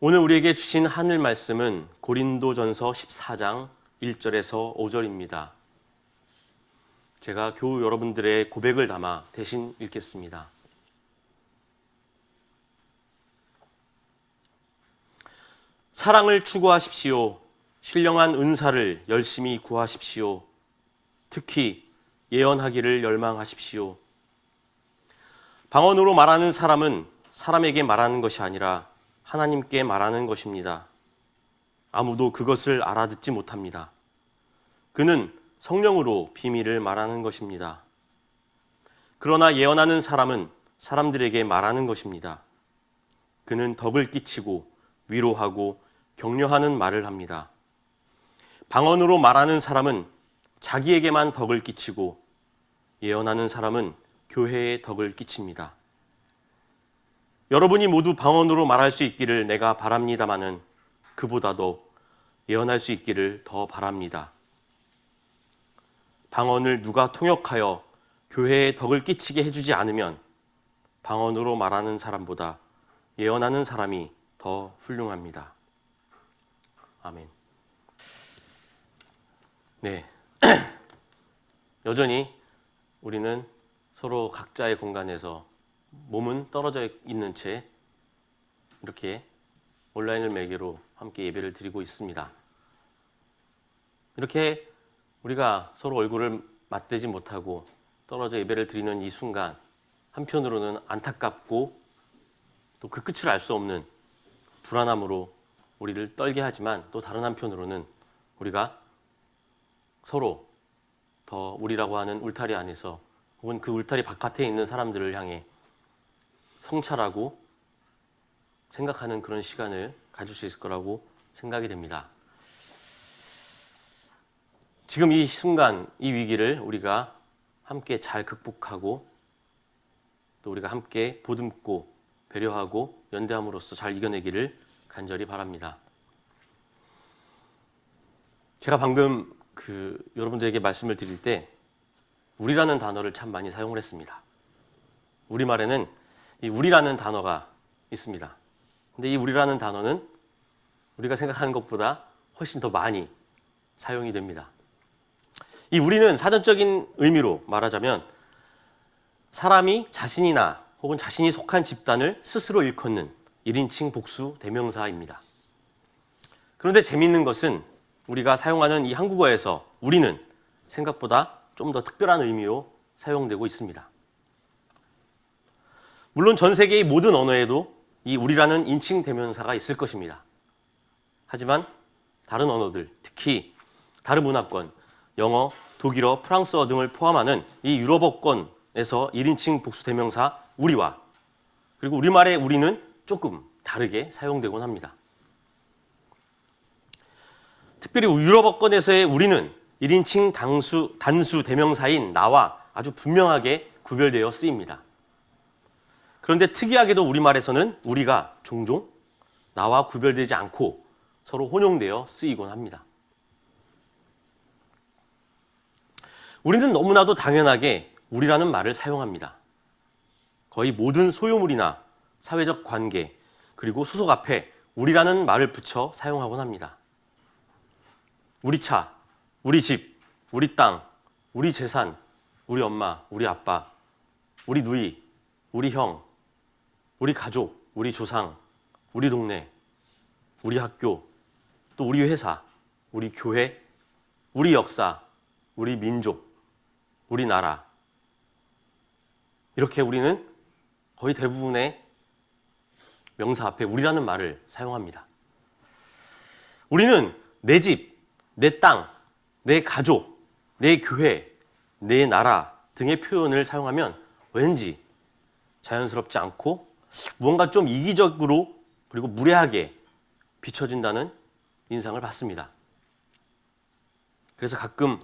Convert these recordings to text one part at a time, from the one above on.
오늘 우리에게 주신 하늘 말씀은 고린도전서 14장 1절에서 5절입니다. 제가 교우 여러분들의 고백을 담아 대신 읽겠습니다. 사랑을 추구하십시오. 신령한 은사를 열심히 구하십시오. 특히 예언하기를 열망하십시오. 방언으로 말하는 사람은 사람에게 말하는 것이 아니라 하나님께 말하는 것입니다. 아무도 그것을 알아듣지 못합니다. 그는 성령으로 비밀을 말하는 것입니다. 그러나 예언하는 사람은 사람들에게 말하는 것입니다. 그는 덕을 끼치고 위로하고 격려하는 말을 합니다. 방언으로 말하는 사람은 자기에게만 덕을 끼치고 예언하는 사람은 교회에 덕을 끼칩니다. 여러분이 모두 방언으로 말할 수 있기를 내가 바랍니다마는 그보다도 예언할 수 있기를 더 바랍니다. 방언을 누가 통역하여 교회에 덕을 끼치게 해주지 않으면 방언으로 말하는 사람보다 예언하는 사람이 더 훌륭합니다. 아멘. 네. 여전히 우리는 서로 각자의 공간에서 몸은 떨어져 있는 채 이렇게 온라인을 매개로 함께 예배를 드리고 있습니다. 이렇게 우리가 서로 얼굴을 맞대지 못하고 떨어져 예배를 드리는 이 순간 한편으로는 안타깝고 또 그 끝을 알 수 없는 불안함으로 우리를 떨게 하지만 또 다른 한편으로는 우리가 서로 더 우리라고 하는 울타리 안에서 혹은 그 울타리 바깥에 있는 사람들을 향해 성찰하고 생각하는 그런 시간을 가질 수 있을 거라고 생각이 됩니다. 지금 이 순간, 이 위기를 우리가 함께 잘 극복하고 또 우리가 함께 보듬고 배려하고 연대함으로써 잘 이겨내기를 간절히 바랍니다. 제가 방금 여러분들에게 말씀을 드릴 때 우리라는 단어를 참 많이 사용을 했습니다. 우리말에는 이 우리라는 단어가 있습니다. 근데 이 우리라는 단어는 우리가 생각하는 것보다 훨씬 더 많이 사용이 됩니다. 이 우리는 사전적인 의미로 말하자면 사람이 자신이나 혹은 자신이 속한 집단을 스스로 일컫는 1인칭 복수 대명사입니다. 그런데 재미있는 것은 우리가 사용하는 이 한국어에서 우리는 생각보다 좀 더 특별한 의미로 사용되고 있습니다. 물론 전 세계의 모든 언어에도 이 우리라는 인칭 대명사가 있을 것입니다. 하지만 다른 언어들, 특히 다른 문화권, 영어, 독일어, 프랑스어 등을 포함하는 이 유럽어권에서 1인칭 복수 대명사 우리와 그리고 우리말의 우리는 조금 다르게 사용되곤 합니다. 특별히 유럽어권에서의 우리는 1인칭 단수 대명사인 나와 아주 분명하게 구별되어 쓰입니다. 그런데 특이하게도 우리말에서는 우리가 종종 나와 구별되지 않고 서로 혼용되어 쓰이곤 합니다. 우리는 너무나도 당연하게 우리라는 말을 사용합니다. 거의 모든 소유물이나 사회적 관계 그리고 소속 앞에 우리라는 말을 붙여 사용하곤 합니다. 우리 차, 우리 집, 우리 땅, 우리 재산, 우리 엄마, 우리 아빠, 우리 누이, 우리 형, 우리 가족, 우리 조상, 우리 동네, 우리 학교, 또 우리 회사, 우리 교회, 우리 역사, 우리 민족, 우리 나라. 이렇게 우리는 거의 대부분의 명사 앞에 우리라는 말을 사용합니다. 우리는 내 집, 내 땅, 내 가족, 내 교회, 내 나라 등의 표현을 사용하면 왠지 자연스럽지 않고 무언가 좀 이기적으로 그리고 무례하게 비춰진다는 인상을 받습니다. 그래서 가끔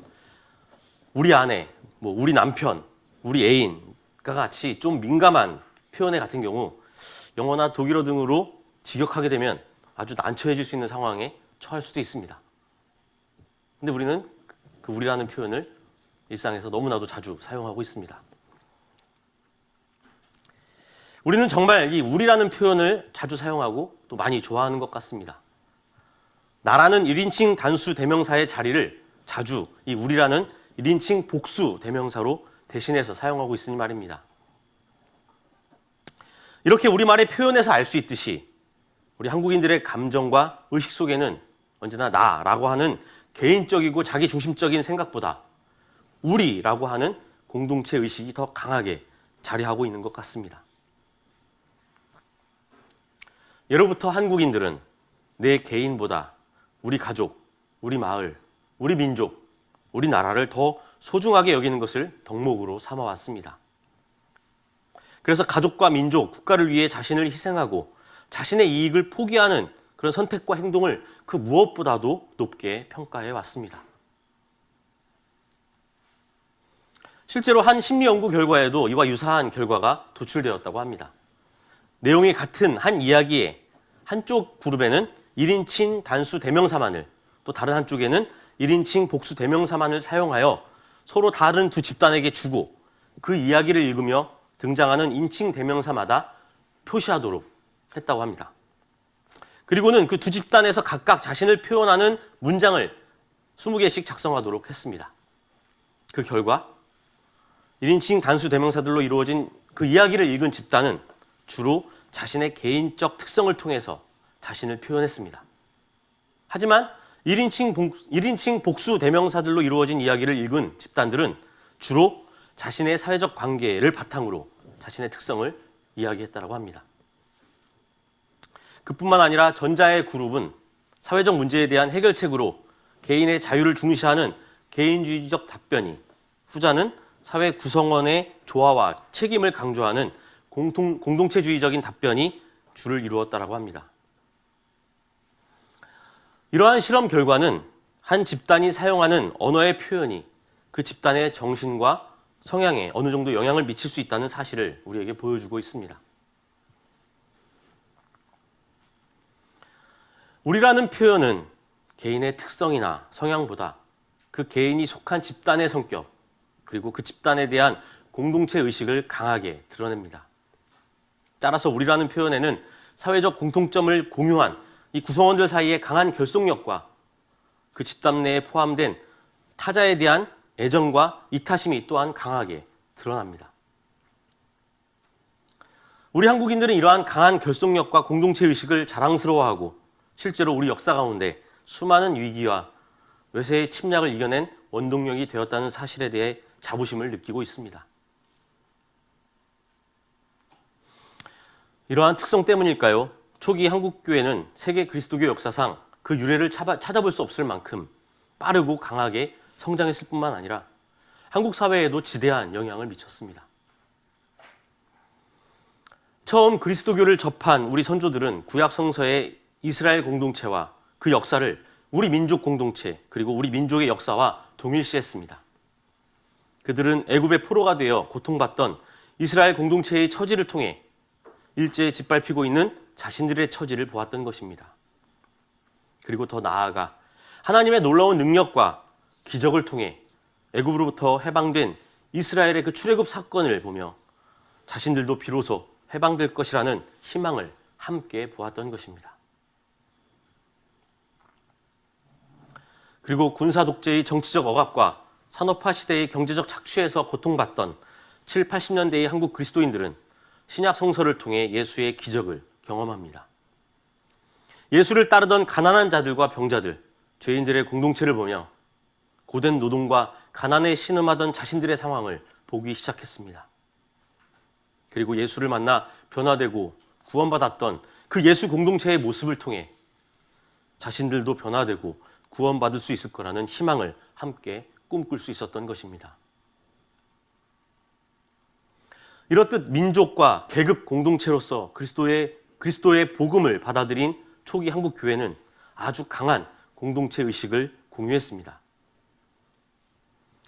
우리 아내, 우리 남편, 우리 애인과 같이 좀 민감한 표현의 같은 경우 영어나 독일어 등으로 직역하게 되면 아주 난처해질 수 있는 상황에 처할 수도 있습니다. 근데 우리는 그 우리라는 표현을 일상에서 너무나도 자주 사용하고 있습니다. 우리는 정말 이 우리라는 표현을 자주 사용하고 또 많이 좋아하는 것 같습니다. 나라는 1인칭 단수 대명사의 자리를 자주 이 우리라는 1인칭 복수 대명사로 대신해서 사용하고 있으니 말입니다. 이렇게 우리말의 표현에서 알 수 있듯이 우리 한국인들의 감정과 의식 속에는 언제나 나라고 하는 개인적이고 자기중심적인 생각보다 우리라고 하는 공동체 의식이 더 강하게 자리하고 있는 것 같습니다. 예로부터 한국인들은 내 개인보다 우리 가족, 우리 마을, 우리 민족, 우리 나라를 더 소중하게 여기는 것을 덕목으로 삼아왔습니다. 그래서 가족과 민족, 국가를 위해 자신을 희생하고 자신의 이익을 포기하는 그런 선택과 행동을 그 무엇보다도 높게 평가해 왔습니다. 실제로 한 심리 연구 결과에도 이와 유사한 결과가 도출되었다고 합니다. 내용이 같은 한 이야기에 한쪽 그룹에는 1인칭 단수 대명사만을, 또 다른 한쪽에는 1인칭 복수 대명사만을 사용하여 서로 다른 두 집단에게 주고 그 이야기를 읽으며 등장하는 인칭 대명사마다 표시하도록 했다고 합니다. 그리고는 그 두 집단에서 각각 자신을 표현하는 문장을 20개씩 작성하도록 했습니다. 그 결과 1인칭 단수 대명사들로 이루어진 그 이야기를 읽은 집단은 주로 자신의 개인적 특성을 통해서 자신을 표현했습니다. 하지만 1인칭 복수 대명사들로 이루어진 이야기를 읽은 집단들은 주로 자신의 사회적 관계를 바탕으로 자신의 특성을 이야기했다고 합니다. 그뿐만 아니라 전자의 그룹은 사회적 문제에 대한 해결책으로 개인의 자유를 중시하는 개인주의적 답변이, 후자는 사회 구성원의 조화와 책임을 강조하는 공동체주의적인 답변이 주를 이루었다고 합니다. 이러한 실험 결과는 한 집단이 사용하는 언어의 표현이 그 집단의 정신과 성향에 어느 정도 영향을 미칠 수 있다는 사실을 우리에게 보여주고 있습니다. 우리라는 표현은 개인의 특성이나 성향보다 그 개인이 속한 집단의 성격, 그리고 그 집단에 대한 공동체 의식을 강하게 드러냅니다. 따라서 우리라는 표현에는 사회적 공통점을 공유한 이 구성원들 사이의 강한 결속력과 그 집단 내에 포함된 타자에 대한 애정과 이타심이 또한 강하게 드러납니다. 우리 한국인들은 이러한 강한 결속력과 공동체 의식을 자랑스러워하고 실제로 우리 역사 가운데 수많은 위기와 외세의 침략을 이겨낸 원동력이 되었다는 사실에 대해 자부심을 느끼고 있습니다. 이러한 특성 때문일까요? 초기 한국교회는 세계 그리스도교 역사상 그 유래를 찾아볼 수 없을 만큼 빠르고 강하게 성장했을 뿐만 아니라 한국 사회에도 지대한 영향을 미쳤습니다. 처음 그리스도교를 접한 우리 선조들은 구약 성서의 이스라엘 공동체와 그 역사를 우리 민족 공동체 그리고 우리 민족의 역사와 동일시했습니다. 그들은 애굽의 포로가 되어 고통받던 이스라엘 공동체의 처지를 통해 일제에 짓밟히고 있는 자신들의 처지를 보았던 것입니다. 그리고 더 나아가 하나님의 놀라운 능력과 기적을 통해 애굽으로부터 해방된 이스라엘의 그 출애굽 사건을 보며 자신들도 비로소 해방될 것이라는 희망을 함께 보았던 것입니다. 그리고 군사 독재의 정치적 억압과 산업화 시대의 경제적 착취에서 고통받던 7, 80년대의 한국 그리스도인들은 신약 성서를 통해 예수의 기적을 경험합니다. 예수를 따르던 가난한 자들과 병자들, 죄인들의 공동체를 보며 고된 노동과 가난에 신음하던 자신들의 상황을 보기 시작했습니다. 그리고 예수를 만나 변화되고 구원받았던 그 예수 공동체의 모습을 통해 자신들도 변화되고 구원받을 수 있을 거라는 희망을 함께 꿈꿀 수 있었던 것입니다. 이렇듯 민족과 계급 공동체로서 그리스도의 복음을 받아들인 초기 한국 교회는 아주 강한 공동체 의식을 공유했습니다.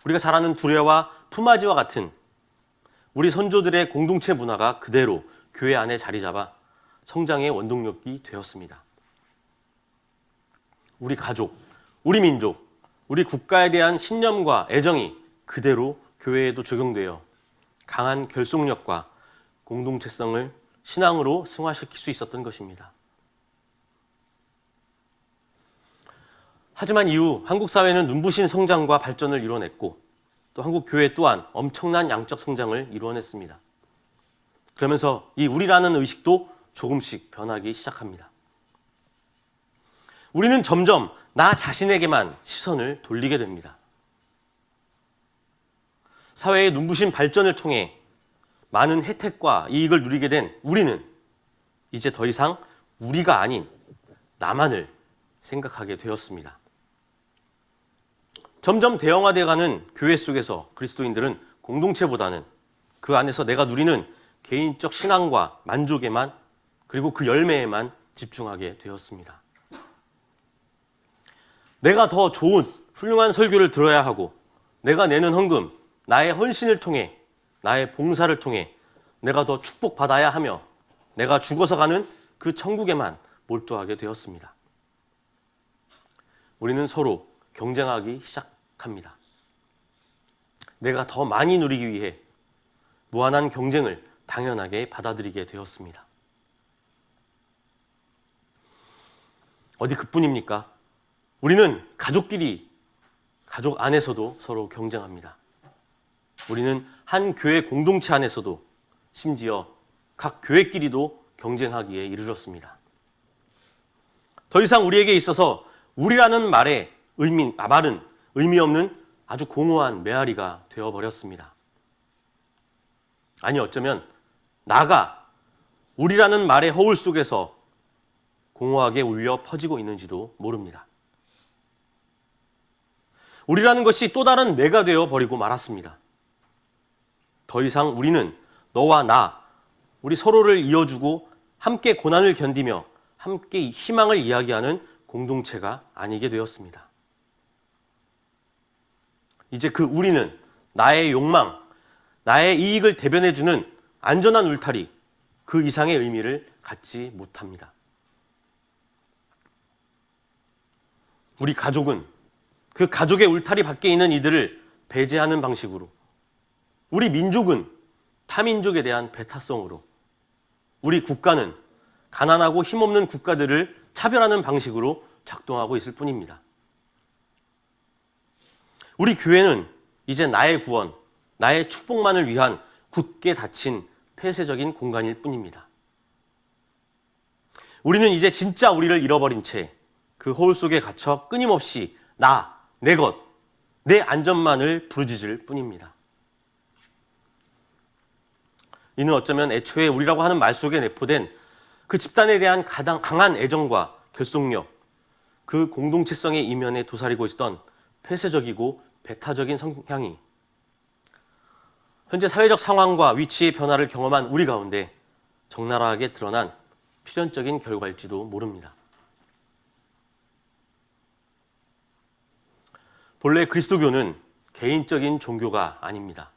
우리가 잘 아는 두레와 품아지와 같은 우리 선조들의 공동체 문화가 그대로 교회 안에 자리 잡아 성장의 원동력이 되었습니다. 우리 가족, 우리 민족, 우리 국가에 대한 신념과 애정이 그대로 교회에도 적용되어 강한 결속력과 공동체성을 신앙으로 승화시킬 수 있었던 것입니다. 하지만 이후 한국 사회는 눈부신 성장과 발전을 이뤄냈고 또 한국 교회 또한 엄청난 양적 성장을 이루어냈습니다. 그러면서 이 우리라는 의식도 조금씩 변하기 시작합니다. 우리는 점점 나 자신에게만 시선을 돌리게 됩니다. 사회의 눈부신 발전을 통해 많은 혜택과 이익을 누리게 된 우리는 이제 더 이상 우리가 아닌 나만을 생각하게 되었습니다. 점점 대형화되어가는 교회 속에서 그리스도인들은 공동체보다는 그 안에서 내가 누리는 개인적 신앙과 만족에만 그리고 그 열매에만 집중하게 되었습니다. 내가 더 좋은 훌륭한 설교를 들어야 하고 내가 내는 헌금, 나의 헌신을 통해 나의 봉사를 통해 내가 더 축복받아야 하며 내가 죽어서 가는 그 천국에만 몰두하게 되었습니다. 우리는 서로 경쟁하기 시작합니다. 내가 더 많이 누리기 위해 무한한 경쟁을 당연하게 받아들이게 되었습니다. 어디 그뿐입니까? 우리는 가족 안에서도 서로 경쟁합니다. 우리는 한 교회 공동체 안에서도 심지어 각 교회끼리도 경쟁하기에 이르렀습니다. 더 이상 우리에게 있어서 우리라는 말은 의미 없는 아주 공허한 메아리가 되어버렸습니다. 아니 어쩌면 나가 우리라는 말의 허울 속에서 공허하게 울려 퍼지고 있는지도 모릅니다. 우리라는 것이 또 다른 내가 되어버리고 말았습니다. 더 이상 우리는 너와 나, 우리 서로를 이어주고 함께 고난을 견디며 함께 희망을 이야기하는 공동체가 아니게 되었습니다. 이제 그 우리는 나의 욕망, 나의 이익을 대변해주는 안전한 울타리, 그 이상의 의미를 갖지 못합니다. 우리 가족은 그 가족의 울타리 밖에 있는 이들을 배제하는 방식으로, 우리 민족은 타민족에 대한 배타성으로, 우리 국가는 가난하고 힘없는 국가들을 차별하는 방식으로 작동하고 있을 뿐입니다. 우리 교회는 이제 나의 구원, 나의 축복만을 위한 굳게 닫힌 폐쇄적인 공간일 뿐입니다. 우리는 이제 진짜 우리를 잃어버린 채 그 허울 속에 갇혀 끊임없이 나, 내 것, 내 안전만을 부르짖을 뿐입니다. 이는 어쩌면 애초에 우리라고 하는 말 속에 내포된 그 집단에 대한 가장 강한 애정과 결속력, 그 공동체성의 이면에 도사리고 있었던 폐쇄적이고 배타적인 성향이 현재 사회적 상황과 위치의 변화를 경험한 우리 가운데 적나라하게 드러난 필연적인 결과일지도 모릅니다. 본래 그리스도교는 개인적인 종교가 아닙니다.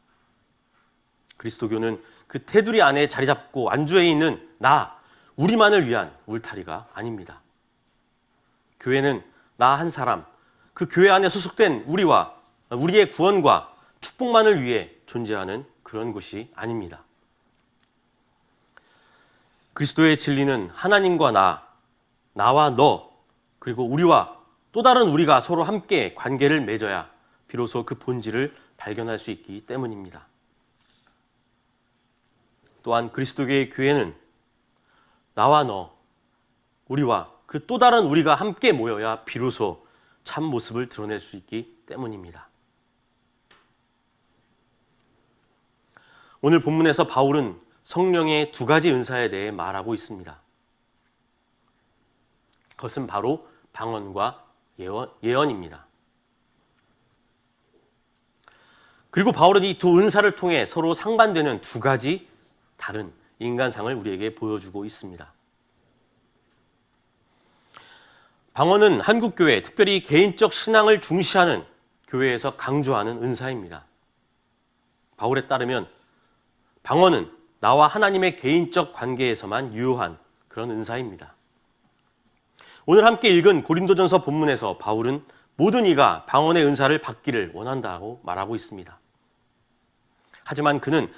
그리스도교는 그 테두리 안에 자리 잡고 안주해 있는 나, 우리만을 위한 울타리가 아닙니다. 교회는 나 한 사람, 그 교회 안에 소속된 우리와 우리의 구원과 축복만을 위해 존재하는 그런 곳이 아닙니다. 그리스도의 진리는 하나님과 나와 너, 그리고 우리와 또 다른 우리가 서로 함께 관계를 맺어야 비로소 그 본질을 발견할 수 있기 때문입니다. 또한 그리스도의 교회는 나와 너, 우리와 그 또 다른 우리가 함께 모여야 비로소 참 모습을 드러낼 수 있기 때문입니다. 오늘 본문에서 바울은 성령의 두 가지 은사에 대해 말하고 있습니다. 그것은 바로 방언과 예언입니다. 그리고 바울은 이 두 은사를 통해 서로 상반되는 두 가지 다른 인간상을 우리에게 보여주고 있습니다. 방언은 한국교회, 특별히 개인적 신앙을 중시하는 교회에서 강조하는 은사입니다. 바울에 따르면 방언은 나와 하나님의 개인적 관계에서만 유효한 그런 은사입니다. 오늘 함께 읽은 고린도전서 본문에서 바울은 모든 이가 방언의 은사를 받기를 원한다고 말하고 있습니다. 하지만 그는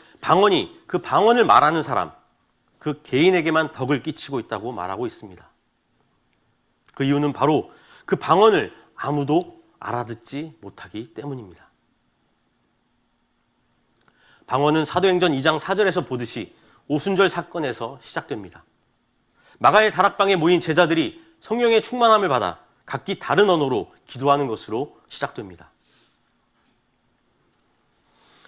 그 방언을 말하는 사람, 그 개인에게만 덕을 끼치고 있다고 말하고 있습니다. 그 이유는 바로 그 방언을 아무도 알아듣지 못하기 때문입니다. 방언은 사도행전 2장 4절에서 보듯이 오순절 사건에서 시작됩니다. 마가의 다락방에 모인 제자들이 성령의 충만함을 받아 각기 다른 언어로 기도하는 것으로 시작됩니다.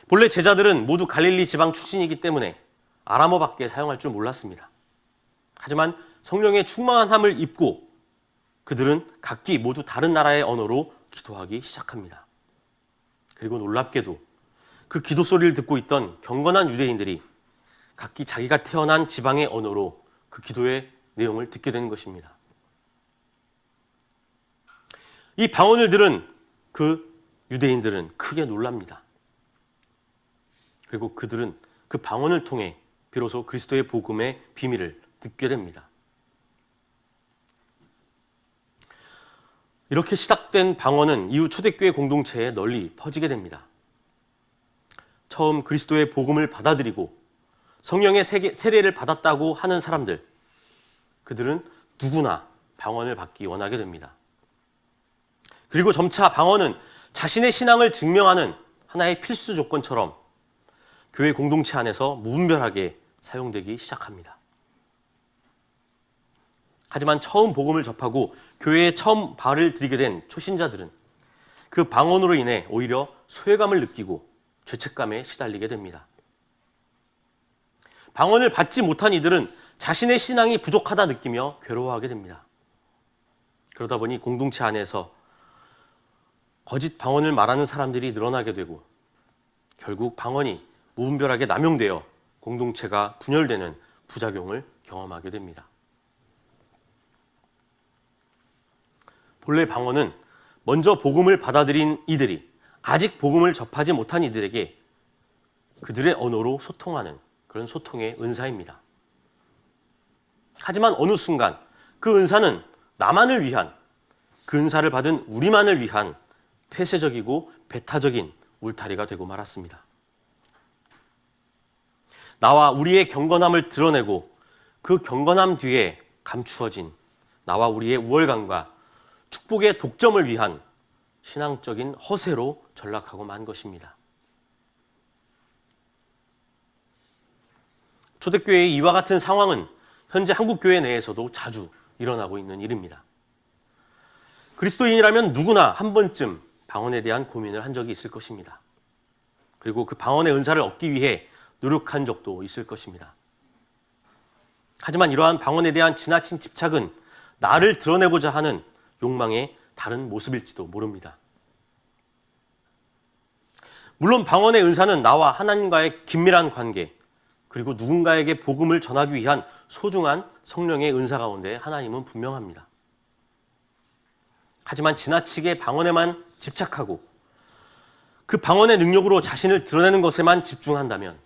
본래 제자들은 모두 갈릴리 지방 출신이기 때문에 아람어밖에 사용할 줄 몰랐습니다. 하지만 성령의 충만함을 입고 그들은 각기 모두 다른 나라의 언어로 기도하기 시작합니다. 그리고 놀랍게도 그 기도 소리를 듣고 있던 경건한 유대인들이 각기 자기가 태어난 지방의 언어로 그 기도의 내용을 듣게 되는 것입니다. 이 방언을 들은 그 유대인들은 크게 놀랍니다. 그리고 그들은 그 방언을 통해 비로소 그리스도의 복음의 비밀을 듣게 됩니다. 이렇게 시작된 방언은 이후 초대교회 공동체에 널리 퍼지게 됩니다. 처음 그리스도의 복음을 받아들이고 성령의 세례를 받았다고 하는 사람들, 그들은 누구나 방언을 받기 원하게 됩니다. 그리고 점차 방언은 자신의 신앙을 증명하는 하나의 필수 조건처럼 교회 공동체 안에서 무분별하게 사용되기 시작합니다. 하지만 처음 복음을 접하고 교회에 처음 발을 들이게 된 초신자들은 그 방언으로 인해 오히려 소외감을 느끼고 죄책감에 시달리게 됩니다. 방언을 받지 못한 이들은 자신의 신앙이 부족하다 느끼며 괴로워하게 됩니다. 그러다 보니 공동체 안에서 거짓 방언을 말하는 사람들이 늘어나게 되고 결국 방언이 무분별하게 남용되어 공동체가 분열되는 부작용을 경험하게 됩니다. 본래 방언은 먼저 복음을 받아들인 이들이 아직 복음을 접하지 못한 이들에게 그들의 언어로 소통하는 그런 소통의 은사입니다. 하지만 어느 순간 그 은사는 나만을 위한, 그 은사를 받은 우리만을 위한 폐쇄적이고 배타적인 울타리가 되고 말았습니다. 나와 우리의 경건함을 드러내고 그 경건함 뒤에 감추어진 나와 우리의 우월감과 축복의 독점을 위한 신앙적인 허세로 전락하고 만 것입니다. 초대교회의 이와 같은 상황은 현재 한국교회 내에서도 자주 일어나고 있는 일입니다. 그리스도인이라면 누구나 한 번쯤 방언에 대한 고민을 한 적이 있을 것입니다. 그리고 그 방언의 은사를 얻기 위해 노력한 적도 있을 것입니다. 하지만 이러한 방언에 대한 지나친 집착은 나를 드러내고자 하는 욕망의 다른 모습일지도 모릅니다. 물론 방언의 은사는 나와 하나님과의 긴밀한 관계, 그리고 누군가에게 복음을 전하기 위한 소중한 성령의 은사 가운데 하나님은 분명합니다. 하지만 지나치게 방언에만 집착하고 그 방언의 능력으로 자신을 드러내는 것에만 집중한다면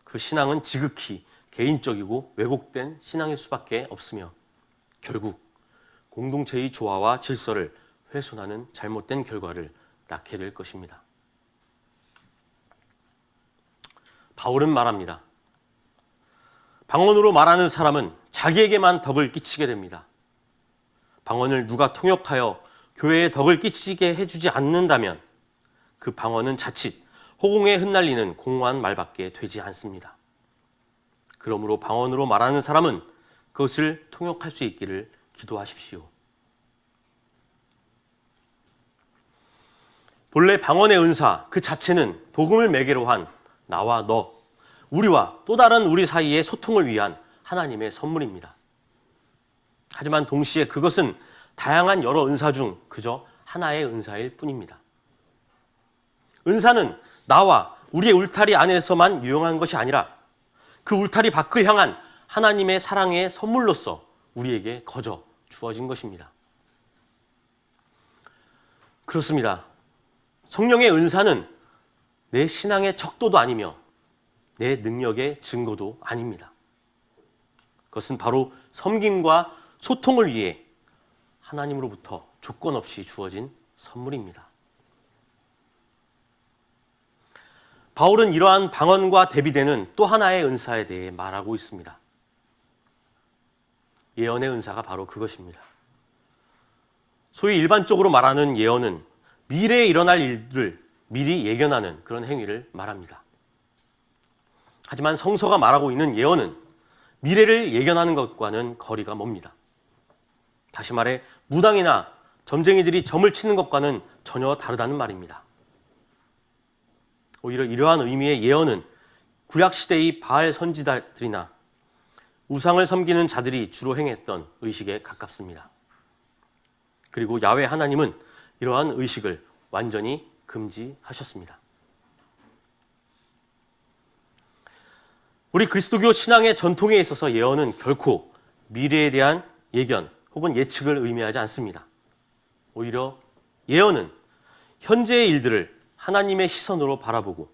그 신앙은 지극히 개인적이고 왜곡된 신앙일 수밖에 없으며 결국 공동체의 조화와 질서를 훼손하는 잘못된 결과를 낳게 될 것입니다. 바울은 말합니다. 방언으로 말하는 사람은 자기에게만 덕을 끼치게 됩니다. 방언을 누가 통역하여 교회에 덕을 끼치게 해주지 않는다면 그 방언은 자칫 허공에 흩날리는 공허한 말밖에 되지 않습니다. 그러므로 방언으로 말하는 사람은 그것을 통역할 수 있기를 기도하십시오. 본래 방언의 은사 그 자체는 복음을 매개로 한 나와 너, 우리와 또 다른 우리 사이의 소통을 위한 하나님의 선물입니다. 하지만 동시에 그것은 다양한 여러 은사 중 그저 하나의 은사일 뿐입니다. 은사는 나와 우리의 울타리 안에서만 유용한 것이 아니라 그 울타리 밖을 향한 하나님의 사랑의 선물로서 우리에게 거저 주어진 것입니다. 그렇습니다. 성령의 은사는 내 신앙의 척도도 아니며 내 능력의 증거도 아닙니다. 그것은 바로 섬김과 소통을 위해 하나님으로부터 조건 없이 주어진 선물입니다. 바울은 이러한 방언과 대비되는 또 하나의 은사에 대해 말하고 있습니다. 예언의 은사가 바로 그것입니다. 소위 일반적으로 말하는 예언은 미래에 일어날 일들을 미리 예견하는 그런 행위를 말합니다. 하지만 성서가 말하고 있는 예언은 미래를 예견하는 것과는 거리가 멉니다. 다시 말해 무당이나 점쟁이들이 점을 치는 것과는 전혀 다르다는 말입니다. 오히려 이러한 의미의 예언은 구약시대의 바알 선지자들이나 우상을 섬기는 자들이 주로 행했던 의식에 가깝습니다. 그리고 야훼 하나님은 이러한 의식을 완전히 금지하셨습니다. 우리 그리스도교 신앙의 전통에 있어서 예언은 결코 미래에 대한 예견 혹은 예측을 의미하지 않습니다. 오히려 예언은 현재의 일들을 하나님의 시선으로 바라보고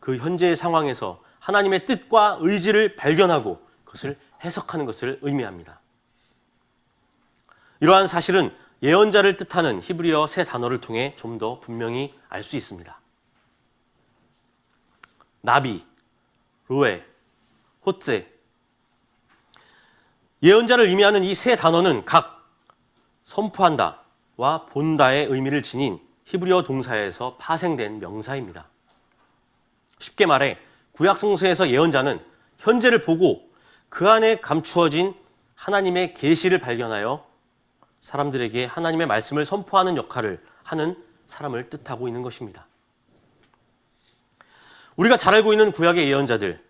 그 현재의 상황에서 하나님의 뜻과 의지를 발견하고 그것을 해석하는 것을 의미합니다. 이러한 사실은 예언자를 뜻하는 히브리어 세 단어를 통해 좀 더 분명히 알 수 있습니다. 나비, 로에, 호세. 예언자를 의미하는 이 세 단어는 각 선포한다와 본다의 의미를 지닌 히브리어 동사에서 파생된 명사입니다. 쉽게 말해 구약 성서에서 예언자는 현재를 보고 그 안에 감추어진 하나님의 계시를 발견하여 사람들에게 하나님의 말씀을 선포하는 역할을 하는 사람을 뜻하고 있는 것입니다. 우리가 잘 알고 있는 구약의 예언자들,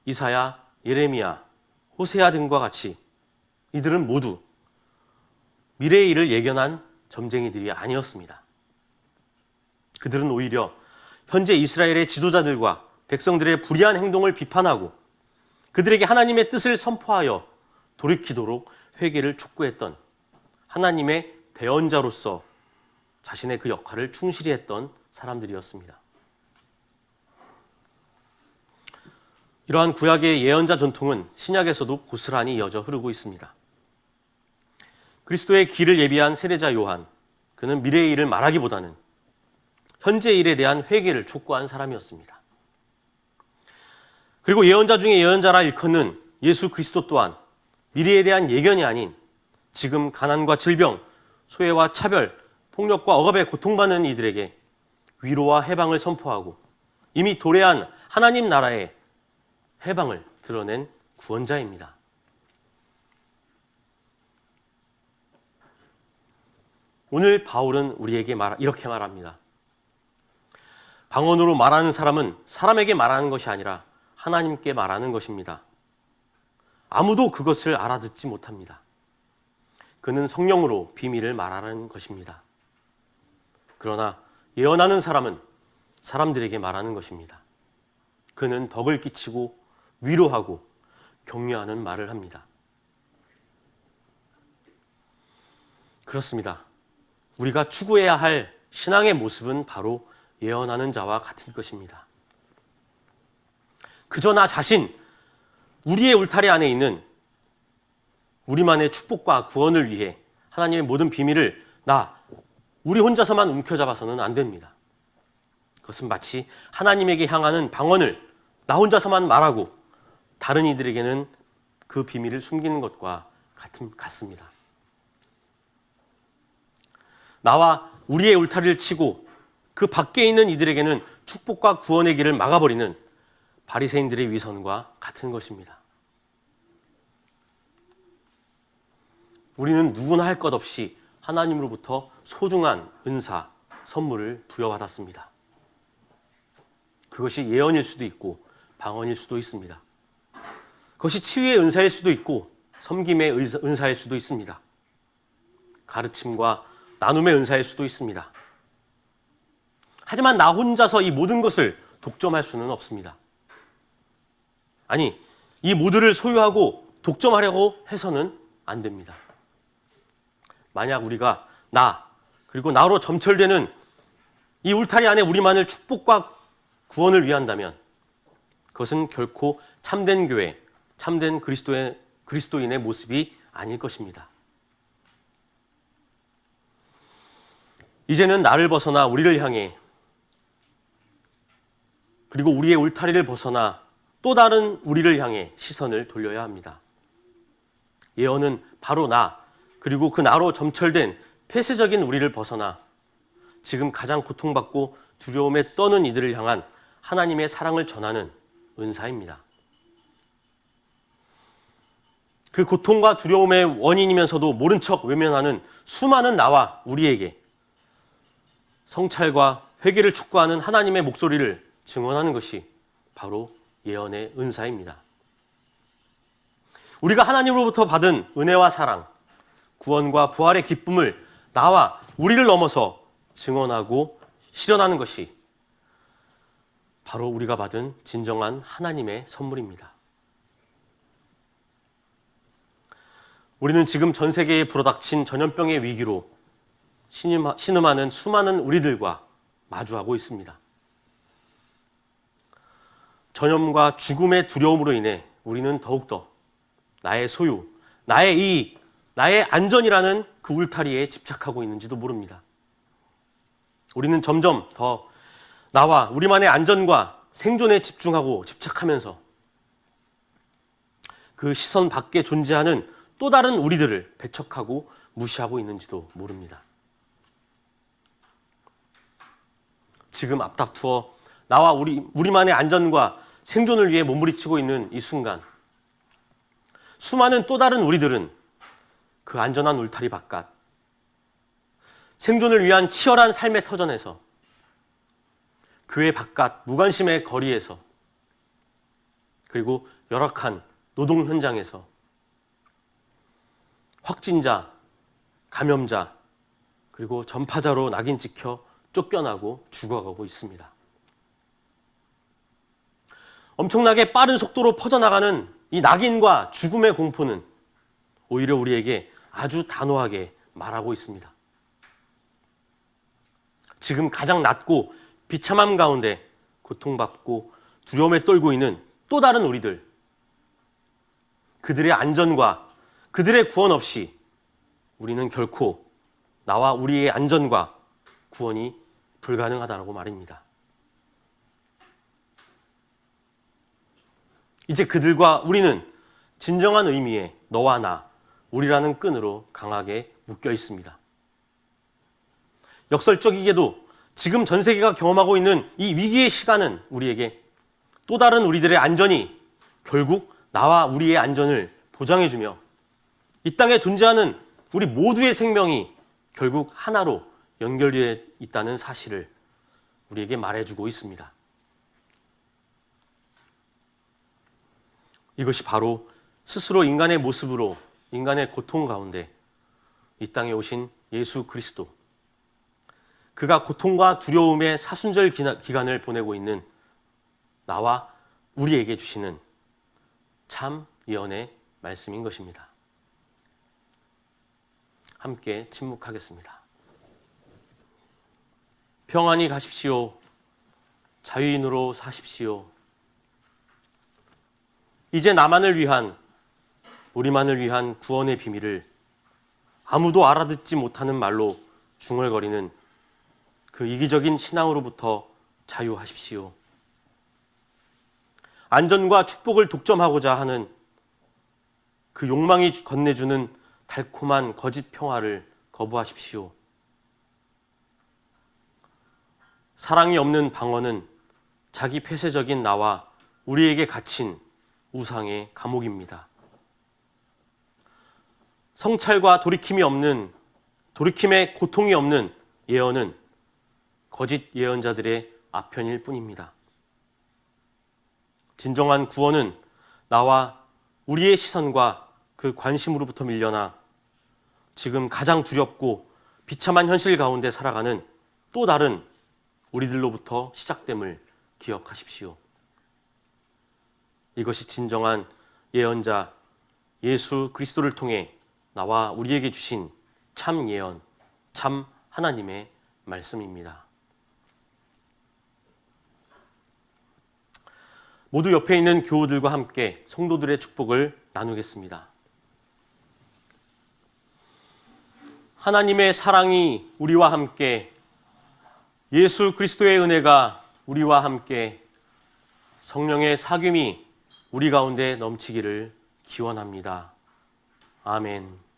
이사야, 예레미야, 호세아 등과 같이 이들은 모두 미래의 일을 예견한 점쟁이들이 아니었습니다. 그들은 오히려 현재 이스라엘의 지도자들과 백성들의 불의한 행동을 비판하고 그들에게 하나님의 뜻을 선포하여 돌이키도록 회개를 촉구했던 하나님의 대언자로서 자신의 그 역할을 충실히 했던 사람들이었습니다. 이러한 구약의 예언자 전통은 신약에서도 고스란히 이어져 흐르고 있습니다. 그리스도의 길을 예비한 세례자 요한, 그는 미래의 일을 말하기보다는 현재 일에 대한 회개를 촉구한 사람이었습니다. 그리고 예언자 중에 예언자라 일컫는 예수 그리스도 또한 미래에 대한 예견이 아닌 지금 가난과 질병, 소외와 차별, 폭력과 억압에 고통받는 이들에게 위로와 해방을 선포하고 이미 도래한 하나님 나라의 해방을 드러낸 구원자입니다. 오늘 바울은 우리에게 이렇게 말합니다. 방언으로 말하는 사람은 사람에게 말하는 것이 아니라 하나님께 말하는 것입니다. 아무도 그것을 알아듣지 못합니다. 그는 성령으로 비밀을 말하는 것입니다. 그러나 예언하는 사람은 사람들에게 말하는 것입니다. 그는 덕을 끼치고 위로하고 격려하는 말을 합니다. 그렇습니다. 우리가 추구해야 할 신앙의 모습은 바로 예언하는 자와 같은 것입니다. 그저 나 자신, 우리의 울타리 안에 있는 우리만의 축복과 구원을 위해 하나님의 모든 비밀을 우리 혼자서만 움켜잡아서는 안 됩니다. 그것은 마치 하나님에게 향하는 방언을 나 혼자서만 말하고 다른 이들에게는 그 비밀을 숨기는 것과 같습니다. 나와 우리의 울타리를 치고 그 밖에 있는 이들에게는 축복과 구원의 길을 막아버리는 바리새인들의 위선과 같은 것입니다. 우리는 누구나 할 것 없이 하나님으로부터 소중한 은사, 선물을 부여받았습니다. 그것이 예언일 수도 있고 방언일 수도 있습니다. 그것이 치유의 은사일 수도 있고 섬김의 은사일 수도 있습니다. 가르침과 나눔의 은사일 수도 있습니다. 하지만 나 혼자서 이 모든 것을 독점할 수는 없습니다. 아니, 이 모두를 소유하고 독점하려고 해서는 안 됩니다. 만약 우리가 그리고 나로 점철되는 이 울타리 안에 우리만을 축복과 구원을 위한다면 그것은 결코 참된 교회, 참된 그리스도인의 모습이 아닐 것입니다. 이제는 나를 벗어나 우리를 향해 그리고 우리의 울타리를 벗어나 또 다른 우리를 향해 시선을 돌려야 합니다. 예언은 바로 나, 그리고 그 나로 점철된 폐쇄적인 우리를 벗어나 지금 가장 고통받고 두려움에 떠는 이들을 향한 하나님의 사랑을 전하는 은사입니다. 그 고통과 두려움의 원인이면서도 모른 척 외면하는 수많은 나와 우리에게 성찰과 회개를 촉구하는 하나님의 목소리를 증언하는 것이 바로 예언의 은사입니다. 우리가 하나님으로부터 받은 은혜와 사랑, 구원과 부활의 기쁨을 나와 우리를 넘어서 증언하고 실현하는 것이 바로 우리가 받은 진정한 하나님의 선물입니다. 우리는 지금 전 세계에 불어닥친 전염병의 위기로 신음하는 수많은 우리들과 마주하고 있습니다. 전염과 죽음의 두려움으로 인해 우리는 더욱더 나의 소유, 나의 이익, 나의 안전이라는 그 울타리에 집착하고 있는지도 모릅니다. 우리는 점점 더 나와 우리만의 안전과 생존에 집착하면서 그 시선 밖에 존재하는 또 다른 우리들을 배척하고 무시하고 있는지도 모릅니다. 지금 앞다투어 나와 우리만의 안전과 생존을 위해 몸부림치고 있는 이 순간, 수많은 또 다른 우리들은 그 안전한 울타리 바깥, 생존을 위한 치열한 삶의 터전에서, 교회 바깥 무관심의 거리에서, 그리고 열악한 노동 현장에서 확진자, 감염자, 그리고 전파자로 낙인 찍혀 쫓겨나고 죽어가고 있습니다. 엄청나게 빠른 속도로 퍼져나가는 이 낙인과 죽음의 공포는 오히려 우리에게 아주 단호하게 말하고 있습니다. 지금 가장 낮고 비참함 가운데 고통받고 두려움에 떨고 있는 또 다른 우리들, 그들의 안전과 그들의 구원 없이 우리는 결코 나와 우리의 안전과 구원이 불가능하다고 말입니다. 이제 그들과 우리는 진정한 의미의 너와 나, 우리라는 끈으로 강하게 묶여 있습니다. 역설적이게도 지금 전 세계가 경험하고 있는 이 위기의 시간은 우리에게 또 다른 우리들의 안전이 결국 나와 우리의 안전을 보장해주며 이 땅에 존재하는 우리 모두의 생명이 결국 하나로 연결되어 있다는 사실을 우리에게 말해주고 있습니다. 이것이 바로 스스로 인간의 모습으로 인간의 고통 가운데 이 땅에 오신 예수 그리스도, 그가 고통과 두려움의 사순절 기간을 보내고 있는 나와 우리에게 주시는 참 예언의 말씀인 것입니다. 함께 침묵하겠습니다. 평안히 가십시오. 자유인으로 사십시오. 이제 나만을 위한, 우리만을 위한 구원의 비밀을 아무도 알아듣지 못하는 말로 중얼거리는 그 이기적인 신앙으로부터 자유하십시오. 안전과 축복을 독점하고자 하는 그 욕망이 건네주는 달콤한 거짓 평화를 거부하십시오. 사랑이 없는 방언은 자기 폐쇄적인 나와 우리에게 갇힌 우상의 감옥입니다. 성찰과 돌이킴의 고통이 없는 예언은 거짓 예언자들의 아편일 뿐입니다. 진정한 구원은 나와 우리의 시선과 그 관심으로부터 밀려나 지금 가장 두렵고 비참한 현실 가운데 살아가는 또 다른 우리들로부터 시작됨을 기억하십시오. 이것이 진정한 예언자 예수 그리스도를 통해 나와 우리에게 주신 참 예언, 참 하나님의 말씀입니다. 모두 옆에 있는 교우들과 함께 성도들의 축복을 나누겠습니다. 하나님의 사랑이 우리와 함께, 예수 그리스도의 은혜가 우리와 함께, 성령의 사귐이 우리 가운데 넘치기를 기원합니다. 아멘.